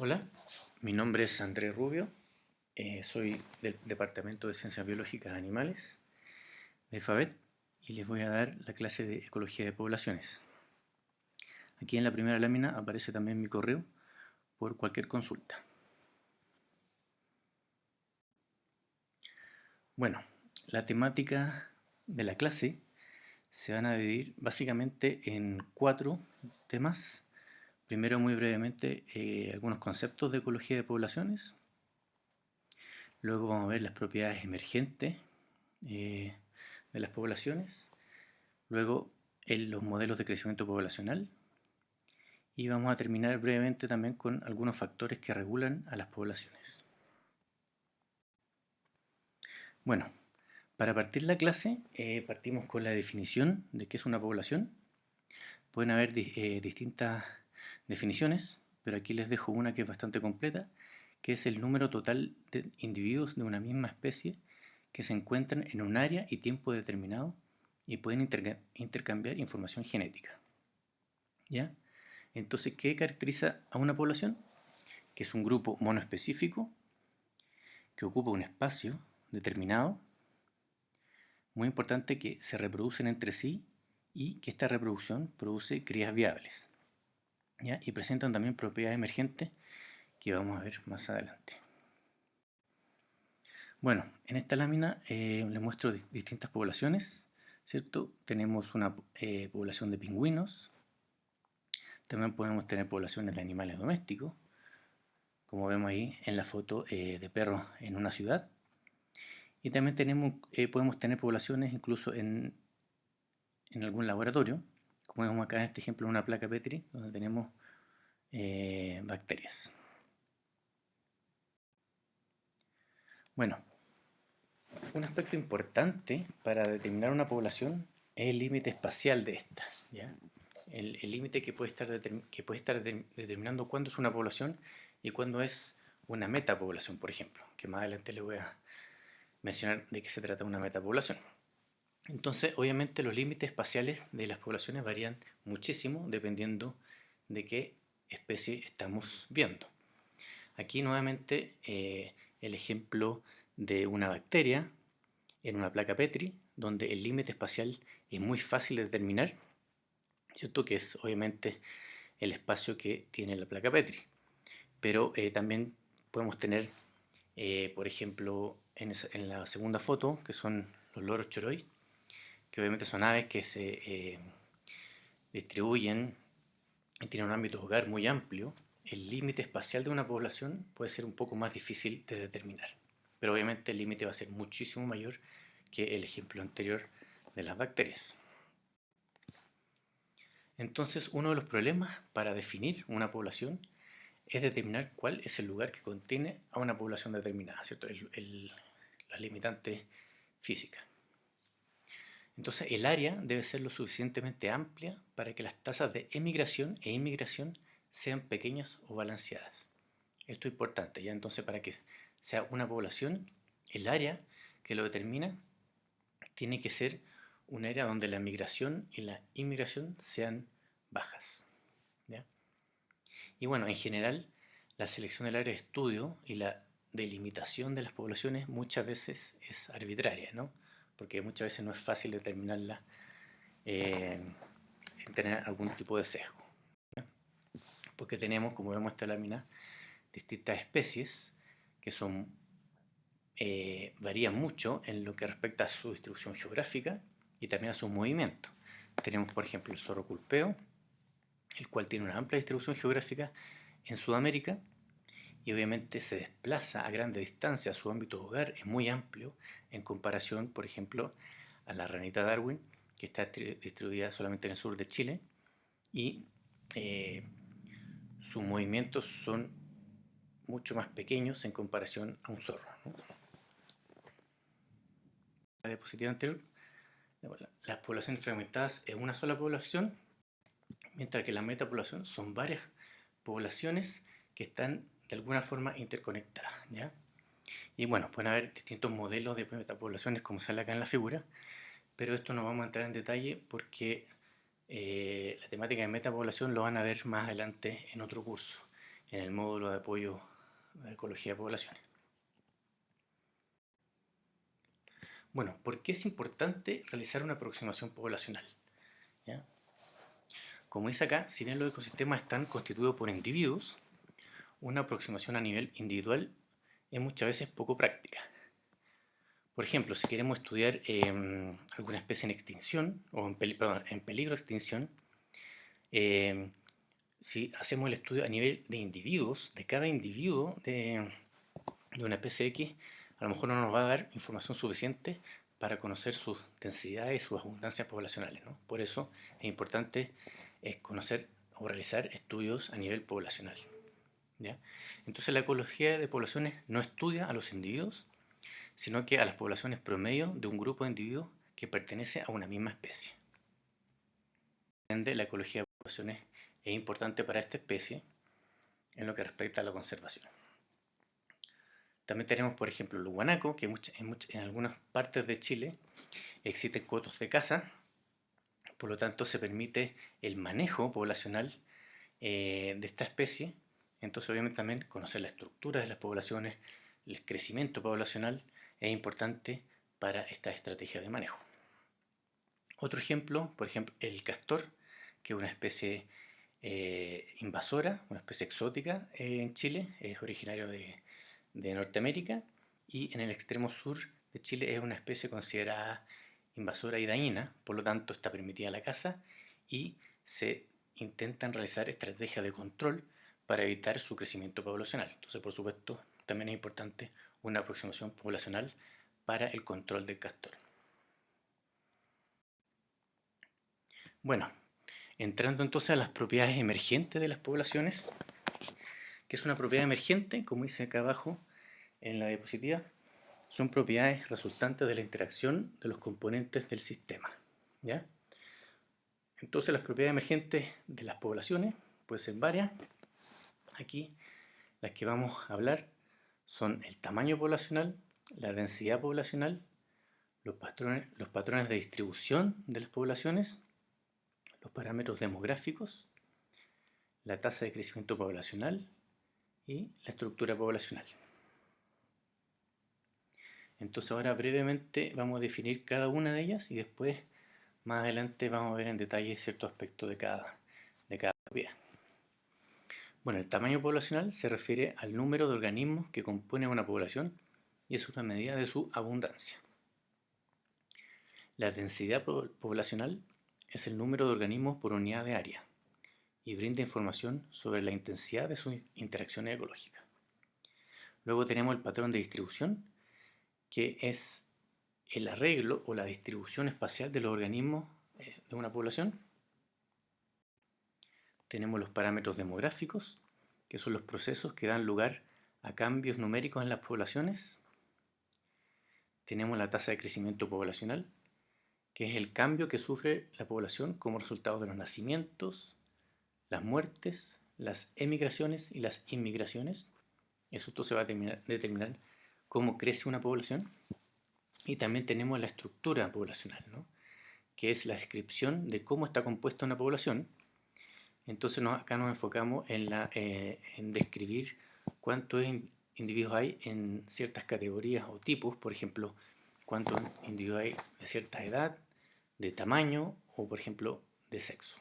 Hola, mi nombre es Andrés Rubio, soy del Departamento de Ciencias Biológicas Animales de FABET y les voy a dar la clase de Ecología de Poblaciones. Aquí en la primera lámina aparece también mi correo por cualquier consulta. Bueno, la temática de la clase se van a dividir básicamente en 4 temas. Primero, muy brevemente, algunos conceptos de ecología de poblaciones. Luego vamos a ver las propiedades emergentes eh, de las poblaciones. Luego, los modelos de crecimiento poblacional. Y vamos a terminar brevemente también con algunos factores que regulan a las poblaciones. Bueno, para partir la clase, partimos con la definición de qué es una población. Pueden haber distintas definiciones, pero aquí les dejo una que es bastante completa, que es el número total de individuos de una misma especie que se encuentran en un área y tiempo determinado y pueden intercambiar información genética. ¿Ya? Entonces, ¿qué caracteriza a una población? Que es un grupo monoespecífico que ocupa un espacio determinado, muy importante, que se reproducen entre sí y que esta reproducción produce crías viables. ¿Ya? Y presentan también propiedades emergentes que vamos a ver más adelante. Bueno, en esta lámina les muestro distintas poblaciones, ¿cierto? Tenemos una población de pingüinos, también podemos tener poblaciones de animales domésticos, como vemos ahí en la foto de perros en una ciudad. Y también podemos tener poblaciones incluso en algún laboratorio, como vemos acá en este ejemplo en una placa Petri, donde tenemos bacterias. Bueno, un aspecto importante para determinar una población es el límite espacial de esta, ¿ya? El límite que puede estar determinando cuándo es una población y cuándo es una metapoblación, por ejemplo, que más adelante les voy a mencionar de qué se trata una metapoblación. Entonces, obviamente los límites espaciales de las poblaciones varían muchísimo dependiendo de qué especie estamos viendo. Aquí nuevamente el ejemplo de una bacteria en una placa Petri, donde el límite espacial es muy fácil de determinar, ¿cierto? Que es obviamente el espacio que tiene la placa Petri. Pero también podemos tener, por ejemplo, en la segunda foto, que son los loros choroy, que obviamente son aves que se distribuyen y tienen un ámbito de hogar muy amplio. El límite espacial de una población puede ser un poco más difícil de determinar, pero obviamente el límite va a ser muchísimo mayor que el ejemplo anterior de las bacterias. Entonces, uno de los problemas para definir una población es determinar cuál es el lugar que contiene a una población determinada, ¿cierto? Las limitantes físicas. Entonces, el área debe ser lo suficientemente amplia para que las tasas de emigración e inmigración sean pequeñas o balanceadas. Esto es importante, ya entonces para que sea una población, el área que lo determina tiene que ser un área donde la migración y la inmigración sean bajas, ¿ya? Y bueno, en general, la selección del área de estudio y la delimitación de las poblaciones muchas veces es arbitraria, ¿no? Porque muchas veces no es fácil determinarla eh, sin tener algún tipo de sesgo, ¿ya? Porque tenemos, como vemos en esta lámina, distintas especies que varían mucho en lo que respecta a su distribución geográfica y también a sus movimientos. Tenemos, por ejemplo, el zorro culpeo, el cual tiene una amplia distribución geográfica en Sudamérica y obviamente se desplaza a grande distancia, su ámbito de hogar es muy amplio en comparación, por ejemplo, a la ranita Darwin, que está distribuida solamente en el sur de Chile y eh, sus movimientos son mucho más pequeños en comparación a un zorro, ¿no? La diapositiva anterior, las poblaciones fragmentadas es una sola población, mientras que la metapoblación son varias poblaciones que están de alguna forma interconectadas, ¿ya? Y bueno, pueden haber distintos modelos de metapoblaciones como sale acá en la figura, pero esto no vamos a entrar en detalle porque la temática de metapoblación lo van a ver más adelante en otro curso. en el módulo de apoyo a ecología de poblaciones. Bueno, ¿por qué es importante realizar una aproximación poblacional? ¿Ya? Como dice acá, si bien los ecosistemas están constituidos por individuos, una aproximación a nivel individual es muchas veces poco práctica. Por ejemplo, si queremos estudiar alguna especie en extinción, o en peligro de extinción, si hacemos el estudio a nivel de individuos, de cada individuo de una especie X, a lo mejor no nos va a dar información suficiente para conocer sus densidades y sus abundancias poblacionales, ¿no? Por eso es importante conocer o realizar estudios a nivel poblacional, ¿ya? Entonces la ecología de poblaciones no estudia a los individuos, sino que a las poblaciones promedio de un grupo de individuos que pertenece a una misma especie. La ecología de poblaciones es importante para esta especie en lo que respecta a la conservación. También tenemos, por ejemplo, el guanaco, que en algunas partes de Chile existen cotos de caza, por lo tanto se permite el manejo poblacional de esta especie. Entonces obviamente también conocer la estructura de las poblaciones, el crecimiento poblacional es importante para esta estrategia de manejo. Otro ejemplo, por ejemplo, el castor, que es una especie invasora, una especie exótica en Chile, es originario de Norteamérica, y en el extremo sur de Chile es una especie considerada invasora y dañina, por lo tanto está permitida la caza y se intentan realizar estrategias de control para evitar su crecimiento poblacional. Entonces, por supuesto, también es importante una aproximación poblacional para el control del castor. Bueno, entrando entonces a las propiedades emergentes de las poblaciones, ¿qué es una propiedad emergente? Como dice acá abajo en la diapositiva, son propiedades resultantes de la interacción de los componentes del sistema, ¿ya? Entonces las propiedades emergentes de las poblaciones pueden ser varias. Aquí las que vamos a hablar son el tamaño poblacional, la densidad poblacional, los patrones de distribución de las poblaciones, los parámetros demográficos, la tasa de crecimiento poblacional y la estructura poblacional. Entonces ahora brevemente vamos a definir cada una de ellas y después más adelante vamos a ver en detalle ciertos aspectos de cada propiedad. Bueno, el tamaño poblacional se refiere al número de organismos que componen una población y es una medida de su abundancia. La densidad poblacional es el número de organismos por unidad de área y brinda información sobre la intensidad de sus interacciones ecológicas. Luego tenemos el patrón de distribución, que es el arreglo o la distribución espacial de los organismos de una población. Tenemos los parámetros demográficos, que son los procesos que dan lugar a cambios numéricos en las poblaciones. Tenemos la tasa de crecimiento poblacional, que es el cambio que sufre la población como resultado de los nacimientos, las muertes, las emigraciones y las inmigraciones. Eso todo se va a determinar cómo crece una población. Y también tenemos la estructura poblacional, ¿no? Que es la descripción de cómo está compuesta una población. Entonces acá nos enfocamos en describir cuántos individuos hay en ciertas categorías o tipos, por ejemplo, cuántos individuos hay de cierta edad, de tamaño o, por ejemplo, de sexo.